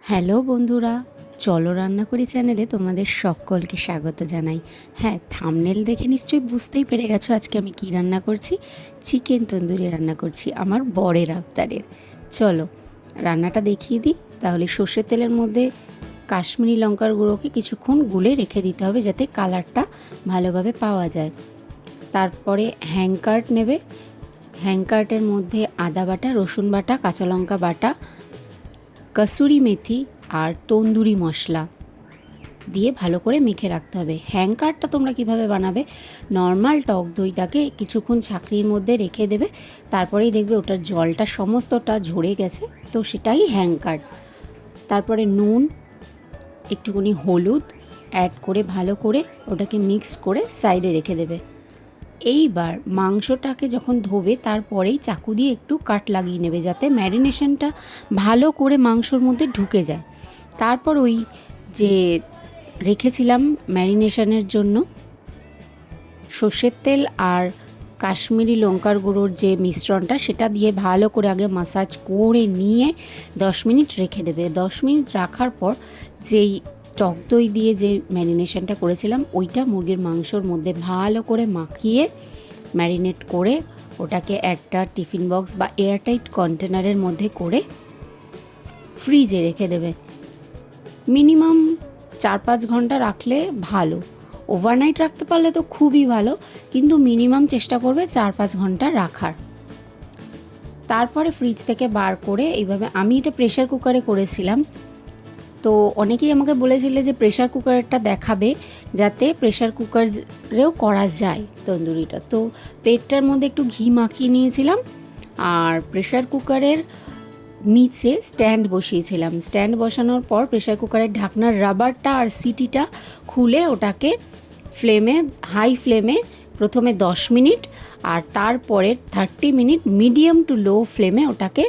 Hello বন্ধুরা, চলো রান্না করি চ্যানেলে তোমাদের সকলকে স্বাগত জানাই। হ্যাঁ, থাম্বনেল দেখে নিশ্চয়ই বুঝতেই পেরে গেছো আজকে আমি কি রান্না করছি। চিকেন তন্দুরি রান্না করছি আমার বরের আবদারের। চলো রান্নাটা দেখিয়ে দিই। তাহলে সর্ষের তেলের মধ্যে কাশ্মীরি লঙ্কার গুঁড়োকে কিছুক্ষণ গুলে রেখে দিতে হবে যাতে কালারটা ভালোভাবে পাওয়া যায়। তারপরে হ্যাংকার্ট নেবে, হ্যাংকার্টের মধ্যে আদা বাটা, রসুন বাটা, কাঁচা লঙ্কা বাটা, কসুরি মেথি আর তন্দুরি মশলা দিয়ে ভালো করে মেখে রাখতে হবে। হ্যাংকারটা তোমরা কিভাবে বানাবে, নর্মাল টক দইটাকে কিছুক্ষণ ছাঁকনির মধ্যে রেখে দেবে, তারপরেই দেখবে ওটার জলটা সমস্তটা ঝরে গেছে, তো সেটাই হ্যাংকার। তারপরে নুন, একটুখানি হলুদ অ্যাড করে ভালো করে ওটাকে মিক্স করে সাইডে রেখে দেবে। এইবার মাংসটাকে যখন ধোবে তারপরেই চাকু দিয়ে একটু কাট লাগিয়ে নেবে যাতে ম্যারিনেশনটা ভালো করে মাংসর মধ্যে ঢুকে যায়। তারপর ওই যে রেখেছিলাম ম্যারিনেশনের জন্য সর্ষের তেল আর কাশ্মীরি লঙ্কার গুঁড়োর যে মিশ্রণটা, সেটা দিয়ে ভালো করে আগে মাসাজ করে নিয়ে 10 মিনিট রেখে দেবে। 10 মিনিট রাখার পর যেই টক দই দিয়ে যে ম্যারিনেশনটা করেছিলাম ওইটা মুরগির মাংসর মধ্যে ভালো করে মাখিয়ে ম্যারিনেট করে ওটাকে একটা টিফিন বক্স বা এয়ারটাইট কন্টেনারের মধ্যে করে ফ্রিজে রেখে দেবে। মিনিমাম 4-5 ঘন্টা রাখলে ভালো। ওভারনাইট রাখতে পারলে তো খুবই ভালো, কিন্তু মিনিমাম চেষ্টা করবে 4-5 ঘন্টা রাখার। তারপরে ফ্রিজ থেকে বার করে এইভাবে, আমি এটা প্রেশার কুকারে করেছিলাম, তো অনেকেই আমাকে বলেছিলে যে প্রেশার কুকারটা দেখাবে যাতে প্রেশার কুকারেও করা যায় তন্দুরিটা। তো প্লেটটার মধ্যে একটু ঘি মাখিয়ে নিয়েছিলাম আর প্রেশার কুকারের নিচে স্ট্যান্ড বসিয়েছিলাম। স্ট্যান্ড বসানোর পর প্রেশার কুকারের ঢাকনার রাবারটা আর সিটিটা খুলে ওটাকে ফ্লেমে, হাই ফ্লেমে প্রথমে 10 মিনিট আর তারপরে 30 মিনিট মিডিয়াম টু লো ফ্লেমে ওটাকে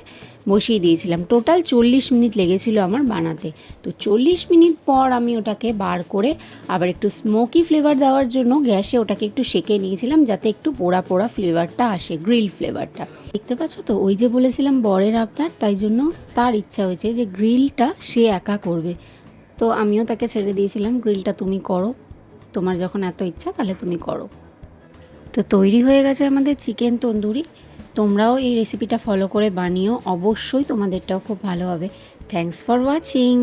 বসিয়ে দিয়েছিলাম। টোটাল 40 মিনিট লেগেছিল আমার বানাতে। তো 40 মিনিট পর আমি ওটাকে বার করে আবার একটু স্মোকি ফ্লেভার দেওয়ার জন্য গ্যাসে ওটাকে একটু সেঁকে নিয়েছিলাম যাতে একটু পোড়া পোড়া ফ্লেভারটা আসে, গ্রিল ফ্লেভারটা। দেখতে পাচ্ছ তো, ওই যে বলেছিলাম বরের আবদার, তাই জন্য তার ইচ্ছা হয়েছে যে গ্রিলটা সে একা করবে। তো আমিও তাকে ছেড়ে দিয়েছিলাম, গ্রিলটা তুমি করো, তোমার যখন এত ইচ্ছা তাহলে তুমি করো। তো তৈরি হয়ে গেছে আমাদের চিকেন তন্দুরি। তোমরাও এই রেসিপিটা ফলো করে বানিও, অবশ্যই তোমাদেরটাও খুব ভালো হবে। Thanks for watching.